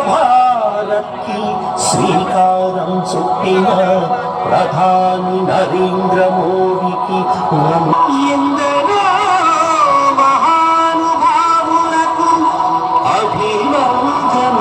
भारत की श्रीकारं చుట్టిన ప్రధాని నరేంద్ర మోడీ की ఎందరో మహానుభావులకు అభినందన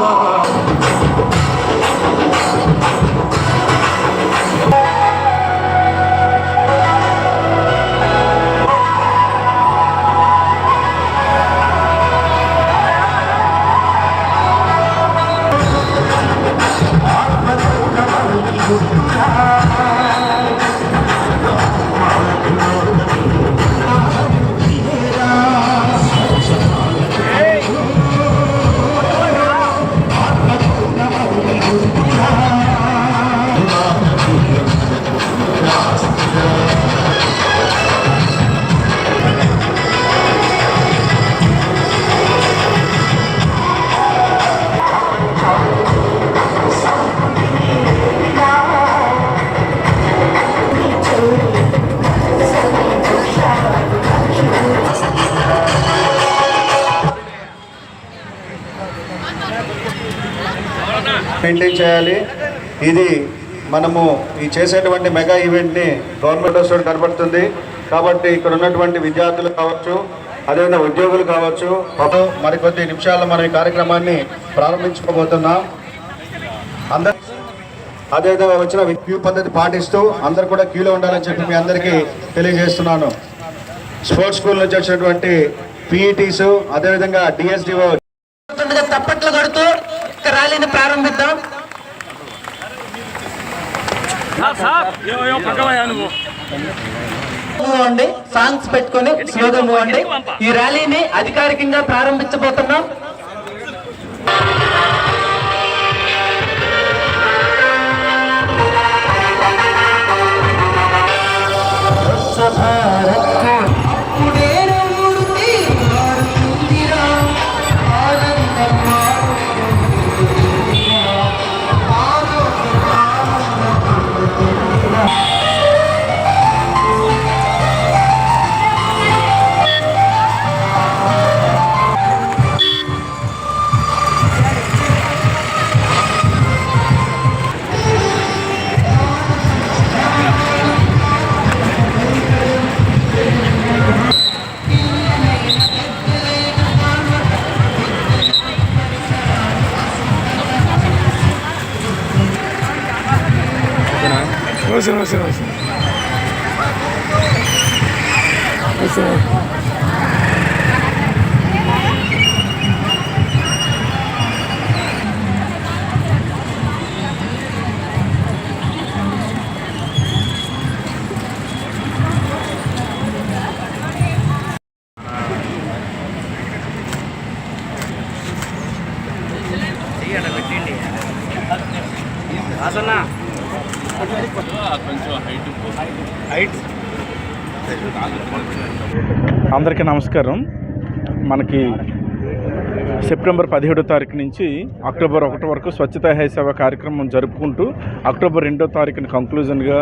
మెయింటైన్ చేయాలి. ఇది మనము ఈ చేసేటువంటి మెగా ఈవెంట్ని గవర్నమెంట్ వస్తువులు కనబడుతుంది కాబట్టి ఇక్కడ ఉన్నటువంటి విద్యార్థులు కావచ్చు, అదేవిధంగా ఉద్యోగులు కావచ్చు, మరికొద్ది నిమిషాల్లో మనం ఈ కార్యక్రమాన్ని ప్రారంభించుకోబోతున్నాం. అందరూ అదేవిధంగా వచ్చిన క్యూ పద్ధతి పాటిస్తూ అందరు కూడా క్యూలో ఉండాలని చెప్పి మీ అందరికీ తెలియజేస్తున్నాను. స్పోర్ట్స్ స్కూల్ నుంచి వచ్చినటువంటి పీఈటీస్, అదేవిధంగా డిఎస్డిఓ తప్పట్లు కొడుతూ ర్యాలీని ప్రారంభిద్దాం. సాంగ్స్ పెట్టుకొని స్లోగన్ ఇవ్వండి. ఈ ర్యాలీని అధికారికంగా ప్రారంభించబోతున్నాం. అందరికీ నమస్కారం. మనకి సెప్టెంబర్ 17వ తారీఖు నుంచి అక్టోబర్ 1 వరకు స్వచ్ఛతా హై సేవ కార్యక్రమం జరుపుకుంటూ అక్టోబర్ 2వ తారీఖున కంక్లూజన్గా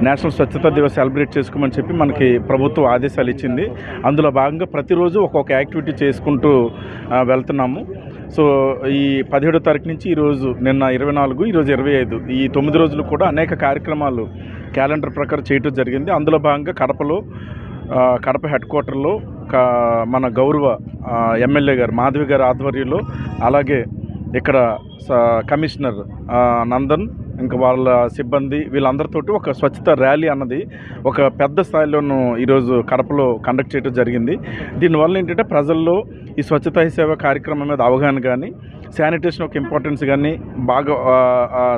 నేషనల్ స్వచ్ఛతా దివస్ సెలబ్రేట్ చేసుకోమని చెప్పి మనకి ప్రభుత్వం ఆదేశాలు ఇచ్చింది. అందులో భాగంగా ప్రతిరోజు ఒక్కొక్క యాక్టివిటీ చేసుకుంటూ వెళ్తున్నాము. సో ఈ 17వ తారీఖు నుంచి ఈరోజు నిన్న 24, ఈరోజు 25, ఈ 9 రోజులు కూడా అనేక కార్యక్రమాలు క్యాలెండర్ ప్రకారం చేయటం జరిగింది. అందులో భాగంగా కడప హెడ్ క్వార్టర్లో మన గౌరవ ఎమ్మెల్యే గారు మాధవి గారి ఆధ్వర్యంలో, అలాగే ఇక్కడ కమిషనర్ నందన్ ఇంకా వాళ్ళ సిబ్బంది వీళ్ళందరితోటి ఒక స్వచ్ఛత ర్యాలీ అన్నది ఒక పెద్ద స్థాయిలోనూ ఈరోజు కడపలో కండక్ట్ చేయడం జరిగింది. దీనివల్ల ఏంటంటే ప్రజల్లో ఈ స్వచ్ఛతా సేవ కార్యక్రమం మీద అవగాహన కానీ, శానిటేషన్ ఒక ఇంపార్టెన్స్ కానీ బాగా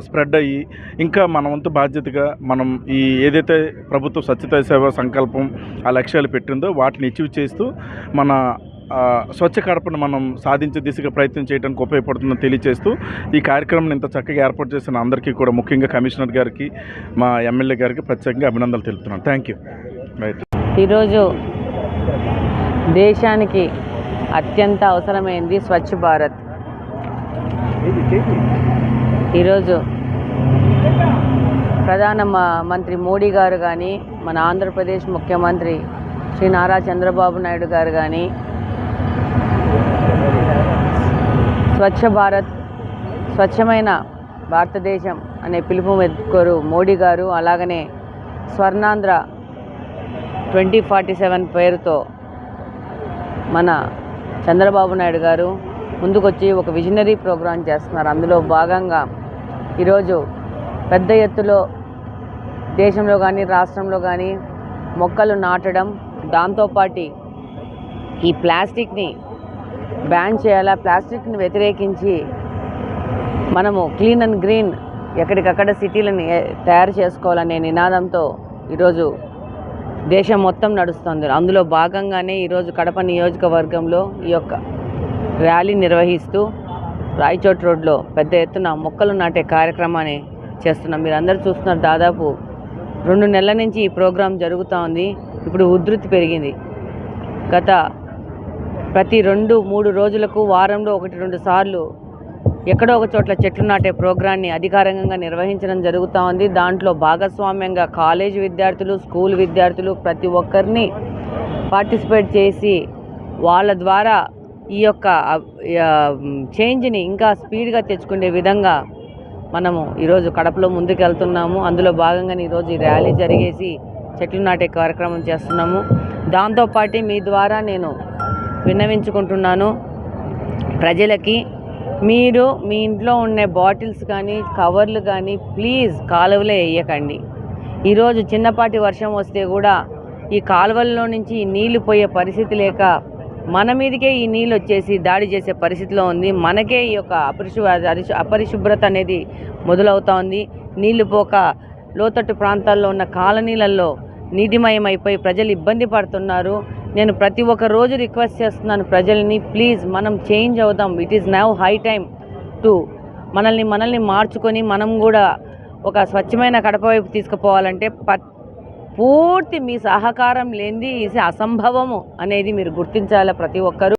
స్ప్రెడ్ అయ్యి ఇంకా మన వంతు బాధ్యతగా మనం ఈ ఏదైతే ప్రభుత్వ స్వచ్ఛతా సేవ సంకల్పం ఆ లక్ష్యాలు పెట్టిందో వాటిని అచీవ్ చేస్తూ మన స్వచ్ఛ కడపను మనం సాధించే దిశగా ప్రయత్నం చేయడానికి ఉపయోగపడుతుందని తెలియజేస్తూ ఈ కార్యక్రమం ఇంత చక్కగా ఏర్పాటు చేసిన అందరికీ కూడా, ముఖ్యంగా కమిషనర్ గారికి, మా ఎమ్మెల్యే గారికి ప్రత్యేకంగా అభినందనలు తెలుపుతున్నాను. Thank you. రైట్. ఈరోజు దేశానికి అత్యంత అవసరమైంది స్వచ్ఛ భారత్. ఈరోజు ప్రధాన మంత్రి మోడీ గారు కానీ, మన ఆంధ్రప్రదేశ్ ముఖ్యమంత్రి శ్రీ నారా చంద్రబాబు నాయుడు గారు కానీ స్వచ్ఛ భారత్ స్వచ్ఛమైన భారతదేశం అనే పిలుపు మెదుకోరు మోడీ గారు. అలాగనే స్వర్ణాంధ్ర 2047 పేరుతో మన చంద్రబాబు నాయుడు గారు ముందుకొచ్చి ఒక విజనరీ ప్రోగ్రాం చేస్తున్నారు. అందులో భాగంగా ఈరోజు పెద్ద ఎత్తులో దేశంలో కానీ రాష్ట్రంలో కానీ మొక్కలు నాటడం, దాంతోపాటు ఈ ప్లాస్టిక్ని బ్యాన్ చేయాలా, ప్లాస్టిక్ని వ్యతిరేకించి మనము క్లీన్ అండ్ గ్రీన్ ఎక్కడికక్కడ సిటీలను తయారు చేసుకోవాలనే నినాదంతో ఈరోజు దేశం మొత్తం నడుస్తుంది. అందులో భాగంగానే ఈరోజు కడప నియోజకవర్గంలో ఈ యొక్క ర్యాలీ నిర్వహిస్తూ రాయచోట్ రోడ్లో పెద్ద ఎత్తున మొక్కలు నాటే కార్యక్రమాన్ని చేస్తున్నాం. మీరు అందరూ చూస్తున్నారు, దాదాపు 2 నెలల నుంచి ఈ ప్రోగ్రాం జరుగుతూ ఉంది. ఇప్పుడు ఉధృతి పెరిగింది. గత ప్రతి 2-3 రోజులకు వారంలో 1-2 సార్లు ఎక్కడో ఒక చోట్ల చెట్లు నాటే ప్రోగ్రాన్ని అధికారికంగా నిర్వహించడం జరుగుతూ ఉంది. దాంట్లో భాగస్వామ్యంగా కాలేజ్ విద్యార్థులు, స్కూల్ విద్యార్థులు ప్రతి ఒక్కరిని పార్టిసిపేట్ చేసి వాళ్ళ ద్వారా ఈ యొక్క చేంజ్ని ఇంకా స్పీడ్గా తెచ్చుకునే విధంగా మనము ఈరోజు కడపలో ముందుకెళ్తున్నాము. అందులో భాగంగానే ఈరోజు ఈ ర్యాలీ జరిగేసి చెట్లు నాటే కార్యక్రమం చేస్తున్నాము. దాంతోపాటు మీ ద్వారా నేను విన్నవించుకుంటున్నాను ప్రజలకి, మీరు మీ ఇంట్లో ఉండే బాటిల్స్ కానీ కవర్లు కానీ ప్లీజ్ కాలువలో వేయకండి. ఈరోజు చిన్నపాటి వర్షం వస్తే కూడా ఈ కాలువల్లో నుంచి నీళ్లు పోయే పరిస్థితి లేక మన మీదకే ఈ నీళ్ళు వచ్చేసి దాడి చేసే పరిస్థితిలో ఉంది. మనకే ఈ యొక్క అపరిశుభ్రత అనేది మొదలవుతూ ఉంది. నీళ్లు పోక లోతట్టు ప్రాంతాల్లో ఉన్న కాలనీలలో నీటిమయం అయిపోయి ప్రజలు ఇబ్బంది పడుతున్నారు. నేను ప్రతి ఒక్క రోజు రిక్వెస్ట్ చేస్తున్నాను ప్రజల్ని, ప్లీజ్ మనం చేంజ్ అవుదాం. It is now high time to మనల్ని మార్చుకొని మనం కూడా ఒక స్వచ్ఛమైన కడప వైపు తీసుకుపోవాలంటే పూర్తి మీ సహకారం లేనిది ఇది అసంభవము అనేది మీరు గుర్తించాలి ప్రతి ఒక్కరూ.